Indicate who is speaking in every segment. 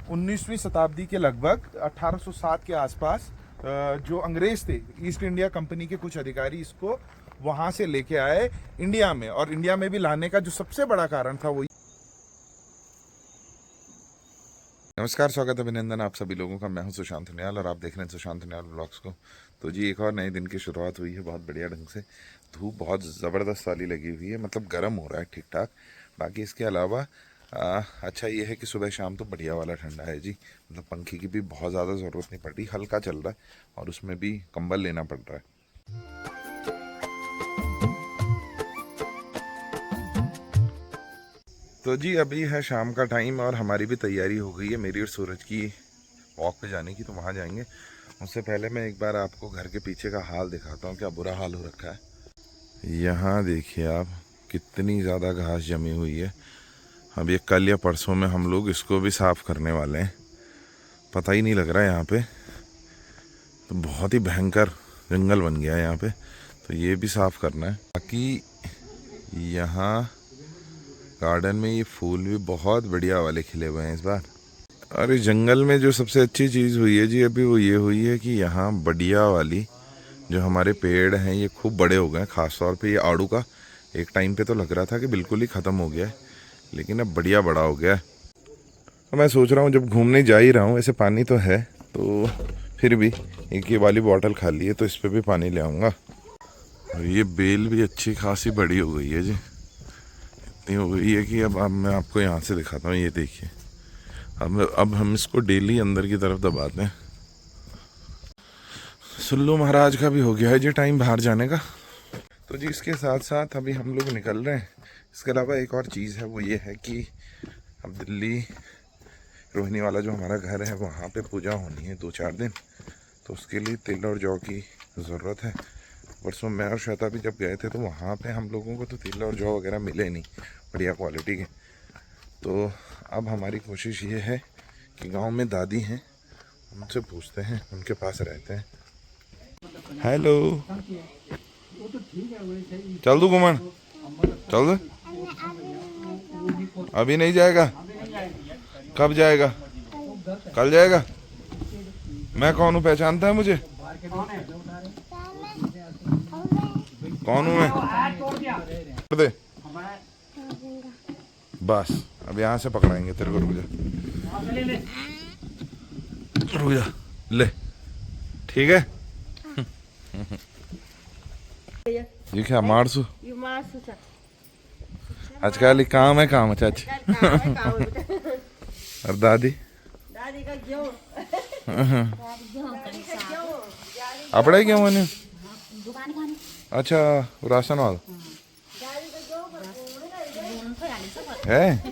Speaker 1: 19वीं शताब्दी के लगभग 1807 के आसपास जो अंग्रेज थे, ईस्ट इंडिया कंपनी के कुछ अधिकारी इसको वहां से लेके आए इंडिया में, और इंडिया में भी लाने का जो सबसे बड़ा कारण था वो। नमस्कार, स्वागत है अभिनंदन आप सभी लोगों का। मैं हूं सुशांत नियाल और आप देख रहे हैं सुशांत नियाल ब्लॉग्स को। तो जी एक और नए दिन की शुरुआत हुई है बहुत बढ़िया ढंग से। धूप बहुत ज़बरदस्त वाली लगी हुई है, मतलब गर्म हो रहा है ठीक ठाक। बाकी इसके अलावा अच्छा ये है कि सुबह शाम तो बढ़िया वाला ठंडा है जी, मतलब पंखे की भी बहुत ज़्यादा ज़रूरत नहीं पड़ रही, हल्का चल रहा है और उसमें भी कंबल लेना पड़ रहा है। तो जी अभी है शाम का टाइम और हमारी भी तैयारी हो गई है, मेरी और सूरज की वॉक पे जाने की। तो वहाँ जाएंगे। उससे पहले मैं एक बार आपको घर के पीछे का हाल दिखाता हूँ, क्या बुरा हाल हो रखा है। यहाँ देखिए आप, कितनी ज़्यादा घास जमी हुई है। अब ये कल या परसों में हम लोग इसको भी साफ़ करने वाले हैं, पता ही नहीं लग रहा है यहाँ पे। तो बहुत ही भयंकर जंगल बन गया है यहाँ पे, तो ये भी साफ़ करना है। बाकी यहाँ गार्डन में ये फूल भी बहुत बढ़िया वाले खिले हुए हैं इस बार। और इस जंगल में जो सबसे अच्छी चीज़ हुई है जी अभी वो ये हुई है कि यहाँ बढ़िया वाली जो हमारे पेड़ हैं ये खूब बड़े हो गए हैं। ख़ास तौर पे ये आड़ू का एक टाइम पे तो लग रहा था कि बिल्कुल ही ख़त्म हो गया है, लेकिन अब बढ़िया बड़ा हो गया है। तो मैं सोच रहा हूँ जब घूमने जा ही रहा हूँ, ऐसे पानी तो है तो फिर भी एक ये वाली बॉटल खाली है तो इस पर भी पानी ले आऊँगा। और ये बेल भी अच्छी खासी बड़ी हो गई है जी, हो गई है कि अब मैं आपको यहाँ से दिखाता हूँ। ये देखिए, अब हम इसको डेली अंदर की तरफ दबाते हैं। सुल्लू महाराज का भी हो गया है जी टाइम बाहर जाने का। तो जी इसके साथ साथ अभी हम लोग निकल रहे हैं। इसके अलावा एक और चीज़ है, वो ये है कि अब दिल्ली रोहिणी वाला जो हमारा घर है वहाँ पे पूजा होनी है 2-4 दिन, तो उसके लिए तिल और जौ की ज़रूरत है। परसों मैं और श्वेता भी जब गए थे तो वहाँ पे हम लोगों को तो तिल और जौ वगैरह मिले नहीं बढ़िया क्वालिटी के। तो अब हमारी कोशिश ये है कि गांव में दादी हैं उनसे पूछते हैं, उनके पास रहते हैं। हेलो, चल दो घुमन, चल दो। अभी नहीं जाएगा, कब जाएगा? कल जाएगा। मैं कौन हूँ, पहचानता है मुझे? कौन हूँ मैं? दे बस, अब यहाँ से पकड़ाएंगे तेरे को। रुक जा ले, ठीक है। ये क्या मारसू आजकल काम है, काम है चाची। और दादी अपड़ा क्या मैंने, अच्छा राशन वाला है।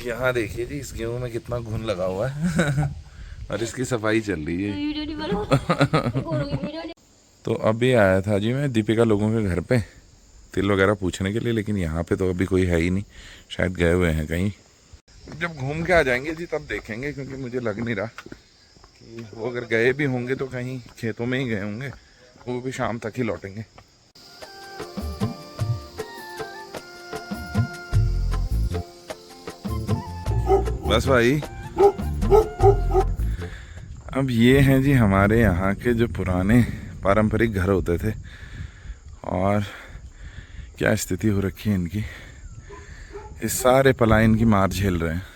Speaker 1: यहाँ देखिए जी इस गेहूं में कितना घुन लगा हुआ है और इसकी सफाई चल रही है। तो अभी आया था जी मैं दीपिका लोगों के घर पे तिल वगैरह पूछने के लिए, लेकिन यहाँ पे तो अभी कोई है ही नहीं, शायद गए हुए हैं कहीं। जब घूम के आ जाएंगे जी तब देखेंगे, क्योंकि मुझे लग नहीं रहा कि वो अगर गए भी होंगे तो कहीं खेतों में ही गए होंगे, वो भी शाम तक ही लौटेंगे। बस भाई, अब ये हैं जी हमारे यहाँ के जो पुराने पारंपरिक घर होते थे, और क्या स्थिति हो रखी है इनकी। इस सारे पलायन की मार झेल रहे हैं।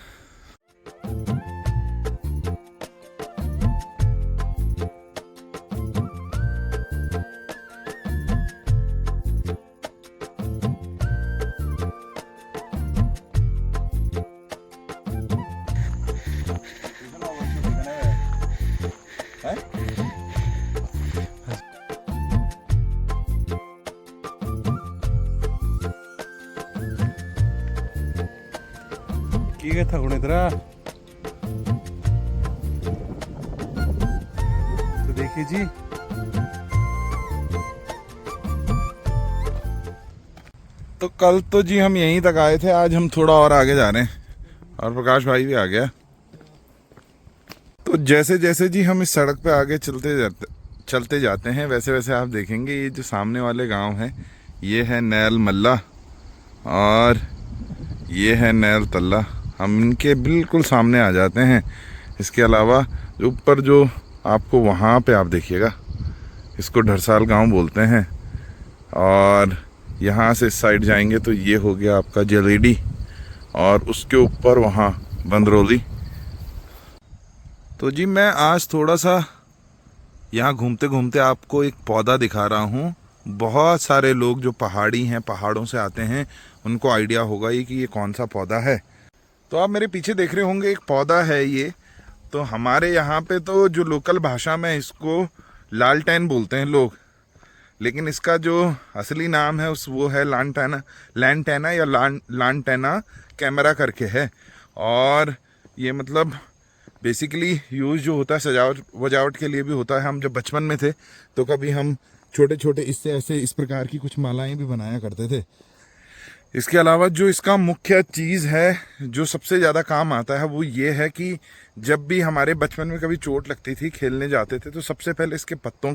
Speaker 1: था गुणेद्रा, तो देखिए जी तो कल तो जी हम यहीं तक आए थे, आज हम थोड़ा और आगे जा रहे हैं और प्रकाश भाई भी आ गया। तो जैसे जैसे जी हम इस सड़क पे आगे चलते जाते हैं वैसे वैसे आप देखेंगे ये जो सामने वाले गांव हैं ये है नैल मल्ला और ये है नैल तल्ला। हम इनके बिल्कुल सामने आ जाते हैं। इसके अलावा जो ऊपर जो आपको वहाँ पे आप देखिएगा, इसको ढरसाल गांव बोलते हैं। और यहाँ से इस साइड जाएंगे तो ये हो गया आपका जलेडी और उसके ऊपर वहाँ बंदरौली। तो जी मैं आज थोड़ा सा यहाँ घूमते घूमते आपको एक पौधा दिखा रहा हूँ। बहुत सारे लोग जो पहाड़ी हैं, पहाड़ों से आते हैं, उनको आइडिया होगा ये कि ये कौन सा पौधा है। तो आप मेरे पीछे देख रहे होंगे एक पौधा है ये। तो हमारे यहाँ पे तो जो लोकल भाषा में इसको लालटेन बोलते हैं लोग, लेकिन इसका जो असली नाम है वो है लैंटैना या लांटेना कैमरा करके है। और ये मतलब बेसिकली यूज़ जो होता है सजावट वजावट के लिए भी होता है। हम जब बचपन में थे तो कभी हम छोटे छोटे इससे ऐसे इस प्रकार की कुछ मालाएं भी बनाया करते थे। इसके अलावा जो इसका मुख्य चीज़ है जो सबसे ज़्यादा काम आता है वो ये है कि जब भी हमारे बचपन में कभी चोट लगती थी, खेलने जाते थे, तो सबसे पहले इसके पत्तों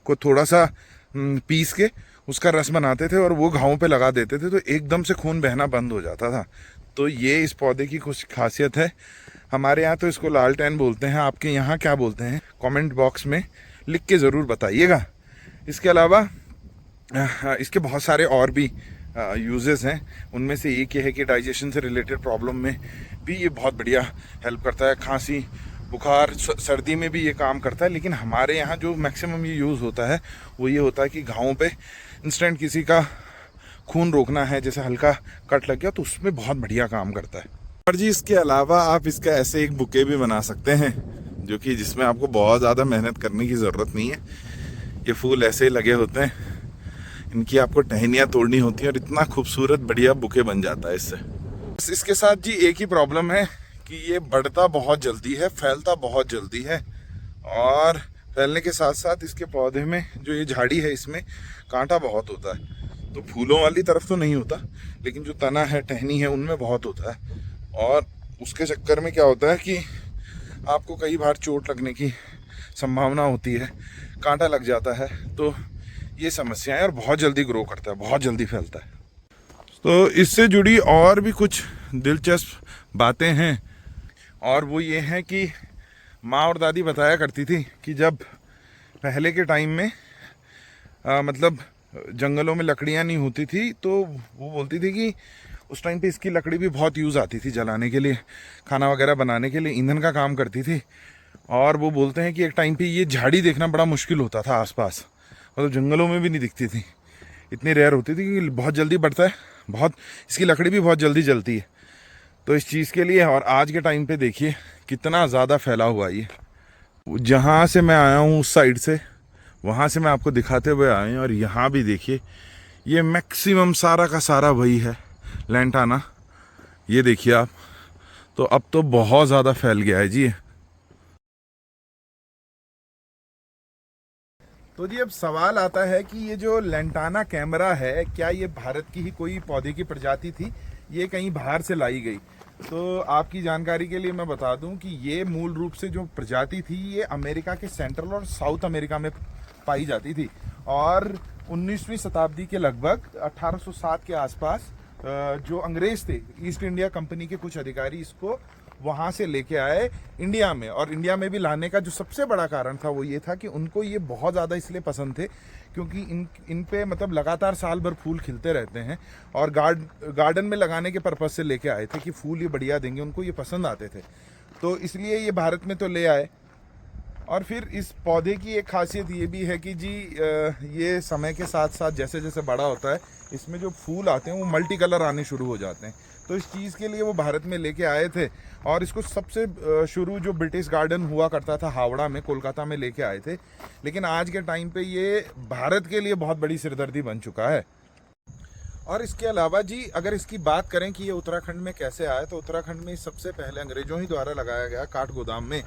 Speaker 1: को थोड़ा सा पीस के उसका रस बनाते थे और वो घावों पे लगा देते थे, तो एकदम से खून बहना बंद हो जाता था। तो ये इस पौधे की कुछ खासियत है। हमारे यहाँ तो इसको लालटेन बोलते हैं। आपके यहाँ क्या बोलते हैं कमेंट बॉक्स में लिख के ज़रूर बताइएगा। इसके अलावा इसके बहुत सारे और भी यूजेस हैं। उनमें से एक ये है कि डाइजेशन से रिलेटेड प्रॉब्लम में भी ये बहुत बढ़िया हेल्प करता है। खांसी, बुखार, सर्दी में भी ये काम करता है। लेकिन हमारे यहाँ जो मैक्सिमम ये यूज़ होता है वो ये होता है कि घावों पे इंस्टेंट किसी का खून रोकना है, जैसे हल्का कट लग गया तो उसमें बहुत बढ़िया काम करता है। और जी इसके अलावा आप इसका ऐसे एक बुके भी बना सकते हैं, जो कि जिसमें आपको बहुत ज़्यादा मेहनत करने की ज़रूरत नहीं है। ये फूल ऐसे ही लगे होते हैं, इनकी आपको टहनियाँ तोड़नी होती हैं और इतना खूबसूरत बढ़िया बुके बन जाता है इससे। बस इसके साथ जी एक ही प्रॉब्लम है कि ये बढ़ता बहुत जल्दी है, फैलता बहुत जल्दी है। और फैलने के साथ साथ इसके पौधे में जो ये झाड़ी है इसमें कांटा बहुत होता है। तो फूलों वाली तरफ तो नहीं होता, लेकिन जो तना है, टहनी है, उनमें बहुत होता है। और उसके चक्कर में क्या होता है कि आपको कई बार चोट लगने की संभावना होती है, कांटा लग जाता है। तो ये समस्या है और बहुत जल्दी ग्रो करता है, बहुत जल्दी फैलता है। तो इससे जुड़ी और भी कुछ दिलचस्प बातें हैं, और वो ये हैं कि माँ और दादी बताया करती थी कि जब पहले के टाइम में मतलब जंगलों में लकड़ियाँ नहीं होती थी, तो वो बोलती थी कि उस टाइम पे इसकी लकड़ी भी बहुत यूज़ आती थी जलाने के लिए, खाना वगैरह बनाने के लिए, ईंधन का काम करती थी। और वो बोलते हैं कि एक टाइम पे ये झाड़ी देखना बड़ा मुश्किल होता था आसपास, मतलब जंगलों में भी नहीं दिखती थी, इतनी रेयर होती थी कि बहुत जल्दी बढ़ता है, बहुत इसकी लकड़ी भी बहुत जल्दी जलती है। तो इस चीज़ के लिए, और आज के टाइम पे देखिए कितना ज़्यादा फैला हुआ है ये। जहाँ से मैं आया हूँ उस साइड से, वहाँ से मैं आपको दिखाते हुए आए हैं, और यहाँ भी देखिए ये मैक्सिमम सारा का सारा वही है लैंटाना। ये देखिए आप, तो अब तो बहुत ज़्यादा फैल गया है जी। तो जी अब सवाल आता है कि ये जो लैंटाना कैमरा है, क्या ये भारत की ही कोई पौधे की प्रजाति थी, ये कहीं बाहर से लाई गई? तो आपकी जानकारी के लिए मैं बता दूं कि ये मूल रूप से जो प्रजाति थी ये अमेरिका के सेंट्रल और साउथ अमेरिका में पाई जाती थी। और 19वीं शताब्दी के लगभग 1807 के आसपास जो अंग्रेज थे, ईस्ट इंडिया कंपनी के कुछ अधिकारी इसको वहाँ से लेके आए इंडिया में। और इंडिया में भी लाने का जो सबसे बड़ा कारण था वो ये था कि उनको ये बहुत ज़्यादा इसलिए पसंद थे क्योंकि इन पे मतलब लगातार साल भर फूल खिलते रहते हैं, और गार्डन में लगाने के पर्पज़ से लेके आए थे कि फूल ये बढ़िया देंगे, उनको ये पसंद आते थे। तो इसलिए ये भारत में तो ले आए। और फिर इस पौधे की एक खासियत ये भी है कि जी ये समय के साथ साथ जैसे जैसे बड़ा होता है, इसमें जो फूल आते हैं वो मल्टी कलर आने शुरू हो जाते हैं। तो इस चीज़ के लिए वो भारत में लेके आए थे, और इसको सबसे शुरू जो ब्रिटिश गार्डन हुआ करता था हावड़ा में, कोलकाता में लेके आए थे। लेकिन आज के टाइम पे ये भारत के लिए बहुत बड़ी सिरदर्दी बन चुका है। और इसके अलावा जी अगर इसकी बात करें कि ये उत्तराखंड में कैसे आया, तो उत्तराखंड में सबसे पहले अंग्रेजों ही द्वारा लगाया गया काठगोदाम में,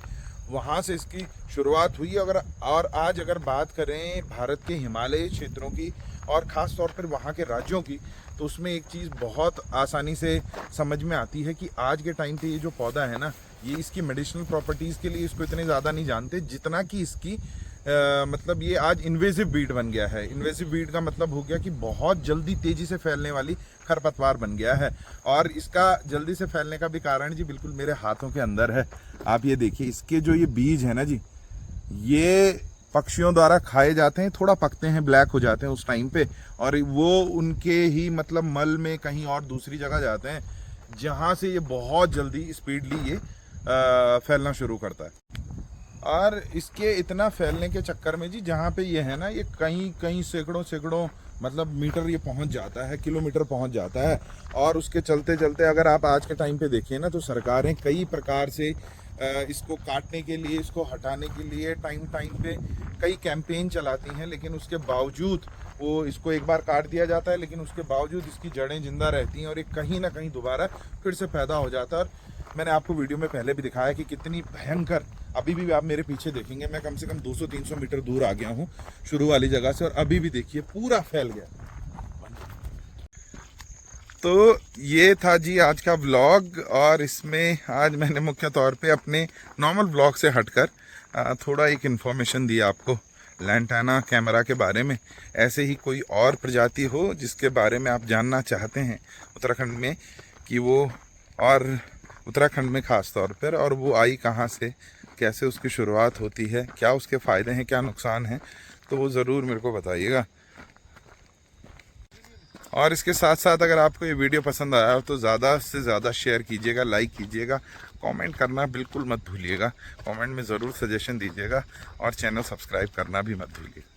Speaker 1: वहाँ से इसकी शुरुआत हुई। और आज अगर बात करें भारत के हिमालयी क्षेत्रों की और ख़ास तौर पर वहाँ के राज्यों की, तो उसमें एक चीज़ बहुत आसानी से समझ में आती है कि आज के टाइम पे ये जो पौधा है ना, ये इसकी मेडिसिनल प्रॉपर्टीज़ के लिए इसको इतने ज़्यादा नहीं जानते जितना कि इसकी मतलब ये आज इन्वेसिव वीड बन गया है। इन्वेसिव वीड का मतलब हो गया कि बहुत जल्दी तेजी से फैलने वाली खरपतवार बन गया है। और इसका जल्दी से फैलने का भी कारण जी बिल्कुल मेरे हाथों के अंदर है। आप ये देखिए, इसके जो ये बीज है ना जी, ये पक्षियों द्वारा खाए जाते हैं, थोड़ा पकते हैं, ब्लैक हो जाते हैं उस टाइम पे, और वो उनके ही मतलब मल में कहीं और दूसरी जगह जाते हैं, जहाँ से ये बहुत जल्दी स्पीडली ये फैलना शुरू करता है। और इसके इतना फैलने के चक्कर में जी, जहाँ पे ये है ना, ये कहीं कहीं सैकड़ों मतलब मीटर ये पहुँच जाता है, किलोमीटर पहुँच जाता है। और उसके चलते चलते अगर आप आज के टाइम पे देखिए ना, तो सरकारें कई प्रकार से इसको काटने के लिए, इसको हटाने के लिए टाइम पे कई कैंपेन चलाती हैं, लेकिन उसके बावजूद वो इसको एक बार काट दिया जाता है, लेकिन उसके बावजूद इसकी जड़ें जिंदा रहती हैं और ये कहीं ना कहीं दोबारा फिर से पैदा हो जाता है। और मैंने आपको वीडियो में पहले भी दिखाया कि कितनी भयंकर, अभी भी आप मेरे पीछे देखेंगे, मैं कम से कम 200-300 मीटर दूर आ गया हूँ शुरू वाली जगह से, और अभी भी देखिए पूरा फैल गया। तो ये था जी आज का व्लॉग, और इसमें आज मैंने मुख्य तौर पे अपने नॉर्मल व्लॉग से हटकर थोड़ा एक इन्फॉर्मेशन दी आपको लैंटाना कैमरा के बारे में। ऐसे ही कोई और प्रजाति हो जिसके बारे में आप जानना चाहते हैं उत्तराखंड में, कि वो, और उत्तराखंड में ख़ास तौर पर, और वो आई कहाँ से, कैसे उसकी शुरुआत होती है, क्या उसके फ़ायदे हैं, क्या नुकसान हैं, तो वो ज़रूर मेरे को बताइएगा। और इसके साथ साथ अगर आपको ये वीडियो पसंद आया हो तो ज़्यादा से ज़्यादा शेयर कीजिएगा, लाइक कीजिएगा, कमेंट करना बिल्कुल मत भूलिएगा। कमेंट में ज़रूर सजेशन दीजिएगा, और चैनल सब्सक्राइब करना भी मत भूलिएगा।